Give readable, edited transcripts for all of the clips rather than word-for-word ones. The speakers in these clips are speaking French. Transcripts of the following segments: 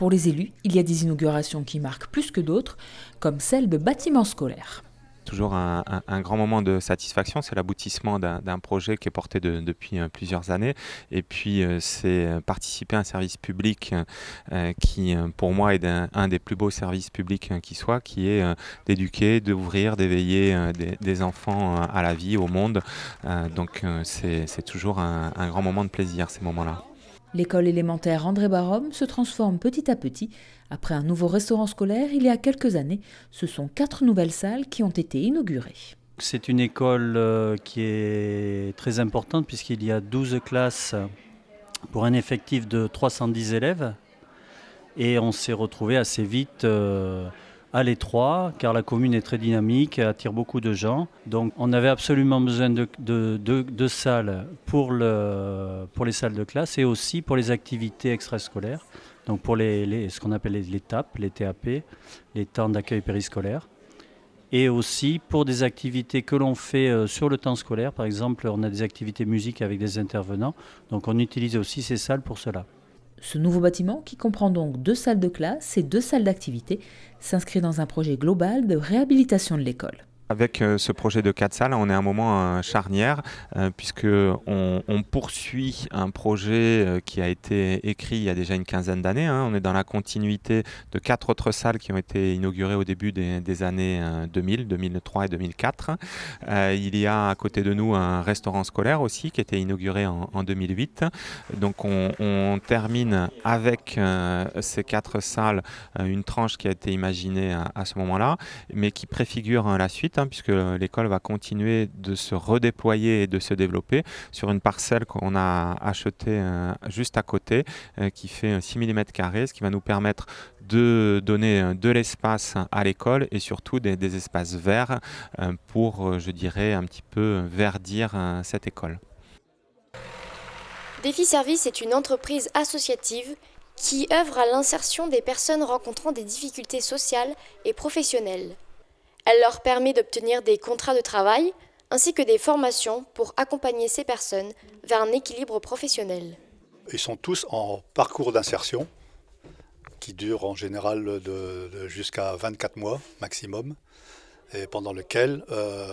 Pour les élus, il y a des inaugurations qui marquent plus que d'autres, comme celle de bâtiments scolaires. Toujours un grand moment de satisfaction, c'est l'aboutissement d'un projet qui est porté depuis plusieurs années. Et puis, c'est participer à un service public qui, pour moi, est un des plus beaux services publics qui soit, qui est d'éduquer, d'ouvrir, d'éveiller des enfants à la vie, au monde. Donc, c'est toujours un grand moment de plaisir, ces moments-là. L'école élémentaire André Barhomme se transforme petit à petit. Après un nouveau restaurant scolaire, il y a quelques années, ce sont 4 nouvelles salles qui ont été inaugurées. C'est une école qui est très importante puisqu'il y a 12 classes pour un effectif de 310 élèves. Et on s'est retrouvé assez vite à l'étroit car la commune est très dynamique, attire beaucoup de gens. Donc on avait absolument besoin de salles pour les salles de classe et aussi pour les activités extrascolaires. Donc pour ce qu'on appelle les TAP, les TAP, les temps d'accueil périscolaire. Et aussi pour des activités que l'on fait sur le temps scolaire. Par exemple, on a des activités musique avec des intervenants. Donc on utilise aussi ces salles pour cela. Ce nouveau bâtiment, qui comprend donc 2 salles de classe et 2 salles d'activité, s'inscrit dans un projet global de réhabilitation de l'école. Avec ce projet de 4 salles, on est à un moment charnière puisque on poursuit un projet qui a été écrit il y a déjà une quinzaine d'années. On est dans la continuité de 4 autres salles qui ont été inaugurées au début des années 2000, 2003 et 2004. Il y a à côté de nous un restaurant scolaire aussi qui a été inauguré en 2008. Donc on termine avec ces 4 salles une tranche qui a été imaginée à ce moment-là, mais qui préfigure la suite, puisque l'école va continuer de se redéployer et de se développer sur une parcelle qu'on a achetée juste à côté, qui fait 6 000 m², ce qui va nous permettre de donner de l'espace à l'école et surtout des espaces verts pour, je dirais, un petit peu verdir cette école. Défi Service est une entreprise associative qui œuvre à l'insertion des personnes rencontrant des difficultés sociales et professionnelles. Elle leur permet d'obtenir des contrats de travail ainsi que des formations pour accompagner ces personnes vers un équilibre professionnel. Ils sont tous en parcours d'insertion qui dure en général jusqu'à 24 mois maximum et pendant lequel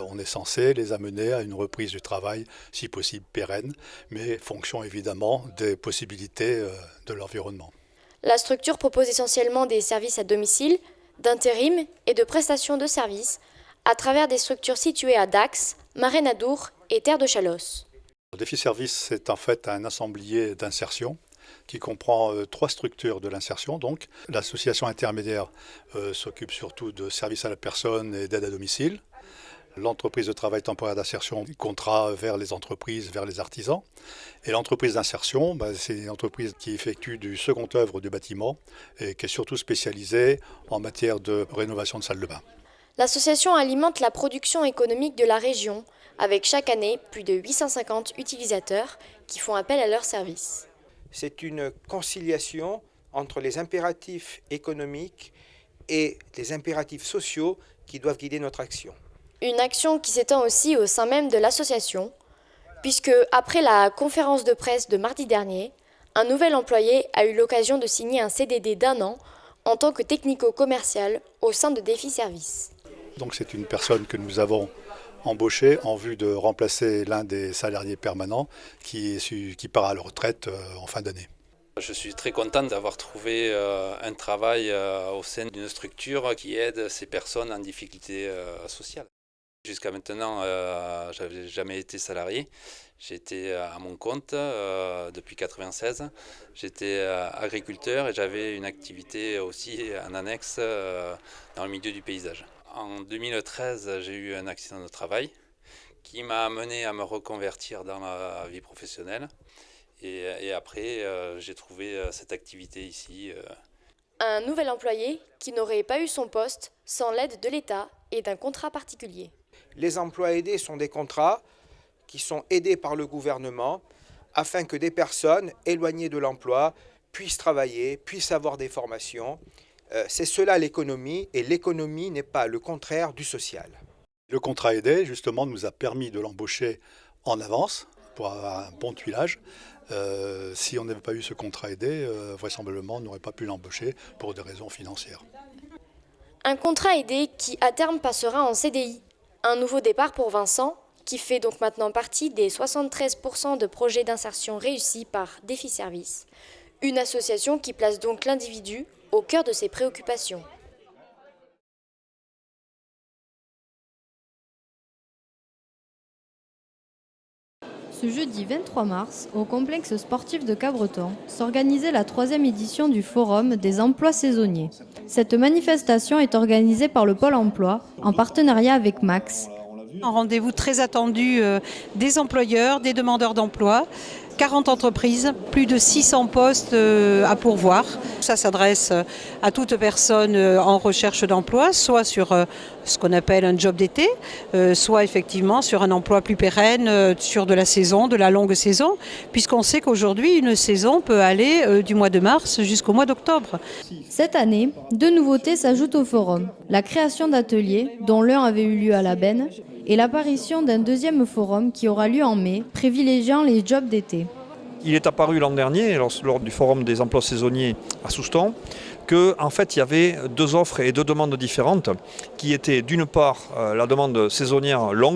on est censé les amener à une reprise du travail, si possible pérenne, mais fonction évidemment des possibilités de l'environnement. La structure propose essentiellement des services à domicile, d'intérim et de prestations de services à travers des structures situées à Dax, Marais-Nadour et Terre de Chalosse. Le Défi Service, c'est en fait un assemblier d'insertion qui comprend 3 structures de l'insertion. Donc, l'association intermédiaire s'occupe surtout de services à la personne et d'aide à domicile. L'entreprise de travail temporaire d'insertion, contrat vers les entreprises, vers les artisans. Et l'entreprise d'insertion, c'est une entreprise qui effectue du second œuvre du bâtiment et qui est surtout spécialisée en matière de rénovation de salles de bain. L'association alimente la production économique de la région, avec chaque année plus de 850 utilisateurs qui font appel à leurs services. C'est une conciliation entre les impératifs économiques et les impératifs sociaux qui doivent guider notre action. Une action qui s'étend aussi au sein même de l'association, puisque après la conférence de presse de mardi dernier, un nouvel employé a eu l'occasion de signer un CDD d'1 an en tant que technico-commercial au sein de Défi Service. Donc c'est une personne que nous avons embauchée en vue de remplacer l'un des salariés permanents qui part à la retraite en fin d'année. Je suis très content d'avoir trouvé un travail au sein d'une structure qui aide ces personnes en difficulté sociale. Jusqu'à maintenant, je n'avais jamais été salarié. J'étais à mon compte depuis 1996. J'étais agriculteur et j'avais une activité aussi en annexe dans le milieu du paysage. En 2013, j'ai eu un accident de travail qui m'a amené à me reconvertir dans la vie professionnelle. Et après, j'ai trouvé cette activité ici. Un nouvel employé qui n'aurait pas eu son poste sans l'aide de l'État et d'un contrat particulier. Les emplois aidés sont des contrats qui sont aidés par le gouvernement afin que des personnes éloignées de l'emploi puissent travailler, puissent avoir des formations. C'est cela l'économie, et l'économie n'est pas le contraire du social. Le contrat aidé, justement, nous a permis de l'embaucher en avance pour avoir un bon tuilage Si on n'avait pas eu ce contrat aidé, vraisemblablement on n'aurait pas pu l'embaucher pour des raisons financières. Un contrat aidé qui à terme passera en CDI. Un nouveau départ pour Vincent, qui fait donc maintenant partie des 73% de projets d'insertion réussis par Défi Service. Une association qui place donc l'individu au cœur de ses préoccupations. Ce jeudi 23 mars, au complexe sportif de Cabreton, s'organisait la 3e édition du Forum des emplois saisonniers. Cette manifestation est organisée par le Pôle emploi en partenariat avec Max. Un rendez-vous très attendu des employeurs, des demandeurs d'emploi. 40 entreprises, plus de 600 postes à pourvoir. Ça s'adresse à toute personne en recherche d'emploi, soit sur ce qu'on appelle un job d'été, soit effectivement sur un emploi plus pérenne, sur de la saison, de la longue saison, puisqu'on sait qu'aujourd'hui, une saison peut aller du mois de mars jusqu'au mois d'octobre. Cette année, 2 nouveautés s'ajoutent au forum. La création d'ateliers, dont l'un avait eu lieu à la Benne, et l'apparition d'un 2e forum qui aura lieu en mai, privilégiant les jobs d'été. Il est apparu l'an dernier, lors du forum des emplois saisonniers à Souston, qu'en fait il y avait 2 offres et 2 demandes différentes, qui étaient d'une part la demande saisonnière longue,